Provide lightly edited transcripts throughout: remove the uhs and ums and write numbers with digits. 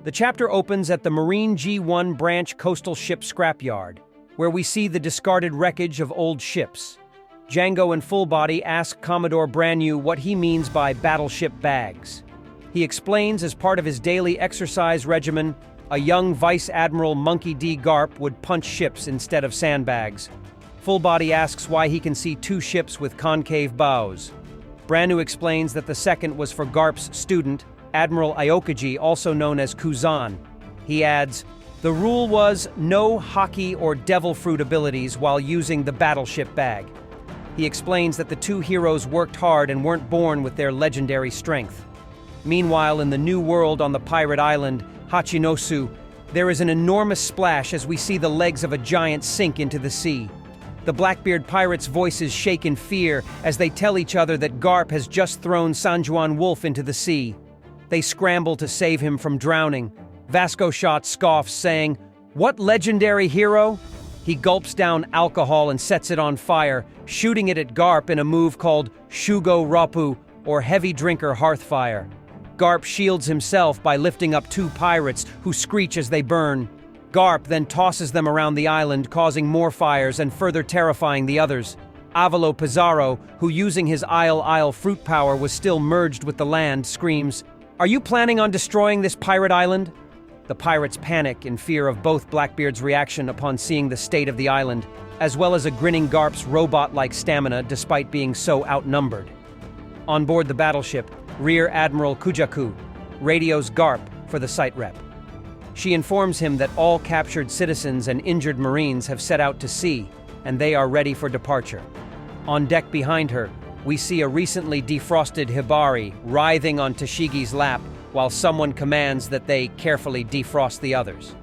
The chapter opens at the Marine G1 branch coastal ship Scrapyard, where we see the discarded wreckage of old ships. Django and Fullbody ask Commodore Branu what he means by Battleship Bags. He explains as part of his daily exercise regimen, a young Vice Admiral Monkey D. Garp would punch ships instead of sandbags. Fullbody asks why he can see two ships with concave bows. Branu explains that the second was for Garp's student, Admiral Aokiji, also known as Kuzan. He adds, the rule was no haki or devil fruit abilities while using the battleship bag. He explains that the two heroes worked hard and weren't born with their legendary strength. Meanwhile, in the new world on the pirate island, Hachinosu, there is an enormous splash as we see the legs of a giant sink into the sea. The Blackbeard Pirates' voices shake in fear as they tell each other that Garp has just thrown Sanjuan Wolf into the sea. They scramble to save him from drowning. Vasco Shot scoffs, saying, "What legendary hero?" He gulps down alcohol and sets it on fire, shooting it at Garp in a move called Shugo Rapu, or Heavy Drinker Hearthfire. Garp shields himself by lifting up two pirates who screech as they burn. Garp then tosses them around the island, causing more fires and further terrifying the others. Avalo Pizarro, who using his Isle fruit power was still merged with the land, screams, "Are you planning on destroying this pirate island?" The pirates panic in fear of both Blackbeard's reaction upon seeing the state of the island, as well as a grinning Garp's robot-like stamina despite being so outnumbered. On board the battleship, Rear Admiral Kujaku radios Garp for the site rep. She informs him that all captured citizens and injured Marines have set out to sea, and they are ready for departure. On deck behind her, we see a recently defrosted Hibari writhing on Tashigi's lap while someone commands that they carefully defrost the others.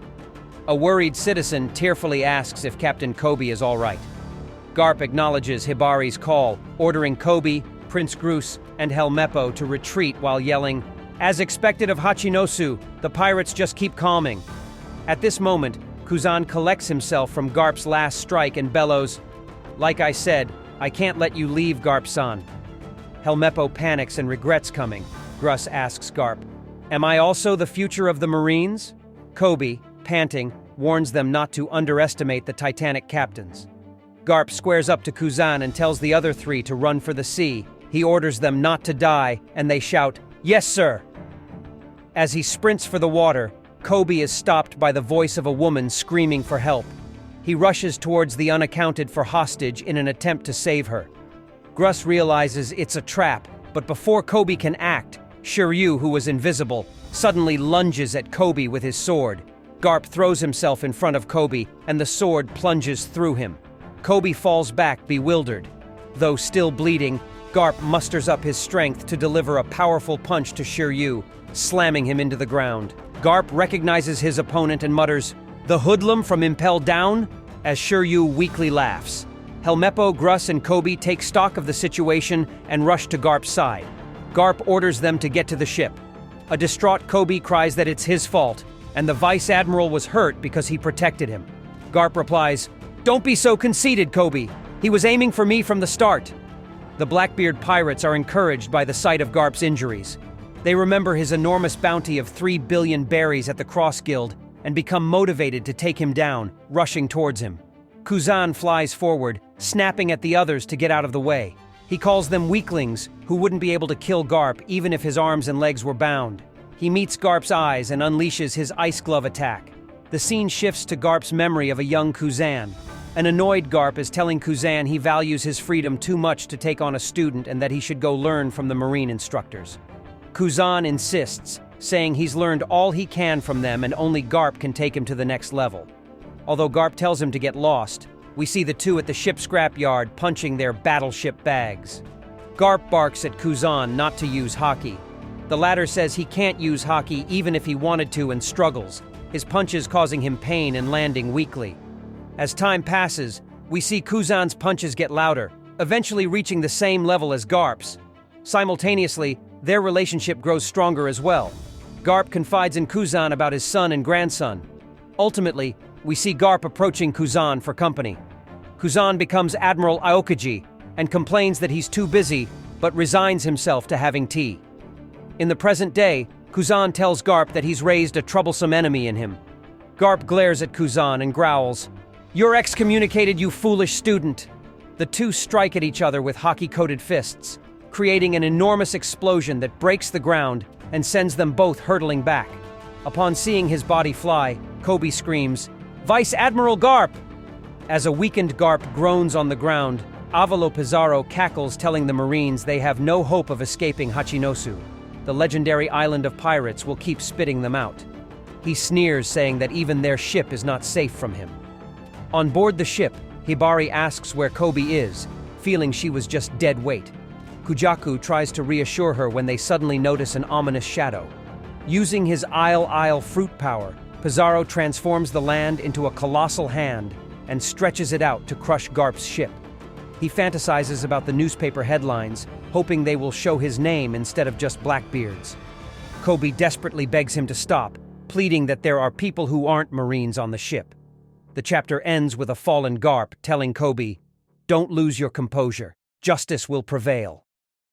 A worried citizen tearfully asks if Captain Kobe is all right. Garp acknowledges Hibari's call, ordering Kobe, Prince Grus, and Helmeppo to retreat while yelling, "As expected of Hachinosu, the pirates just keep calming." At this moment, Kuzan collects himself from Garp's last strike and bellows, "Like I said, I can't let you leave, Garp-san." Helmeppo panics and regrets coming. Grus asks Garp, "Am I also the future of the Marines?" Kobe, panting, warns them not to underestimate the Titanic captains. Garp squares up to Kuzan and tells the other three to run for the sea. He orders them not to die, and they shout, "Yes, sir!" As he sprints for the water, Kobe is stopped by the voice of a woman screaming for help. He rushes towards the unaccounted-for hostage in an attempt to save her. Grus realizes it's a trap, but before Kobe can act, Shiryu, who was invisible, suddenly lunges at Kobe with his sword. Garp throws himself in front of Kobe, and the sword plunges through him. Kobe falls back, bewildered. Though still bleeding, Garp musters up his strength to deliver a powerful punch to Shiryu, slamming him into the ground. Garp recognizes his opponent and mutters, "The hoodlum from Impel Down?" as Shiryu weakly laughs. Helmeppo, Grus, and Kobe take stock of the situation and rush to Garp's side. Garp orders them to get to the ship. A distraught Kobe cries that it's his fault, and the Vice Admiral was hurt because he protected him. Garp replies, "Don't be so conceited, Kobe. He was aiming for me from the start." The Blackbeard Pirates are encouraged by the sight of Garp's injuries. They remember his enormous bounty of 3 billion berries at the Cross Guild and become motivated to take him down, rushing towards him. Kuzan flies forward, snapping at the others to get out of the way. He calls them weaklings who wouldn't be able to kill Garp even if his arms and legs were bound. He meets Garp's eyes and unleashes his ice glove attack. The scene shifts to Garp's memory of a young Kuzan. An annoyed Garp is telling Kuzan he values his freedom too much to take on a student and that he should go learn from the Marine instructors. Kuzan insists, saying he's learned all he can from them and only Garp can take him to the next level. Although Garp tells him to get lost, we see the two at the ship scrapyard punching their battleship bags. Garp barks at Kuzan not to use haki. The latter says he can't use haki even if he wanted to and struggles, his punches causing him pain and landing weakly. As time passes, we see Kuzan's punches get louder, eventually reaching the same level as Garp's. Simultaneously, their relationship grows stronger as well. Garp confides in Kuzan about his son and grandson. Ultimately, we see Garp approaching Kuzan for company. Kuzan becomes Admiral Aokiji and complains that he's too busy, but resigns himself to having tea. In the present day, Kuzan tells Garp that he's raised a troublesome enemy in him. Garp glares at Kuzan and growls, "You're excommunicated, you foolish student!" The two strike at each other with hockey-coated fists, creating an enormous explosion that breaks the ground and sends them both hurtling back. Upon seeing his body fly, Kobe screams, "Vice Admiral Garp!" As a weakened Garp groans on the ground, Avalo Pizarro cackles, telling the Marines they have no hope of escaping Hachinosu. The legendary island of pirates will keep spitting them out. He sneers, saying that even their ship is not safe from him. On board the ship, Hibari asks where Kobe is, feeling she was just dead weight. Kujaku tries to reassure her when they suddenly notice an ominous shadow. Using his Isle fruit power, Pizarro transforms the land into a colossal hand and stretches it out to crush Garp's ship. He fantasizes about the newspaper headlines, hoping they will show his name instead of just Blackbeard's. Kobe desperately begs him to stop, pleading that there are people who aren't Marines on the ship. The chapter ends with a fallen Garp telling Kobe, "Don't lose your composure. Justice will prevail."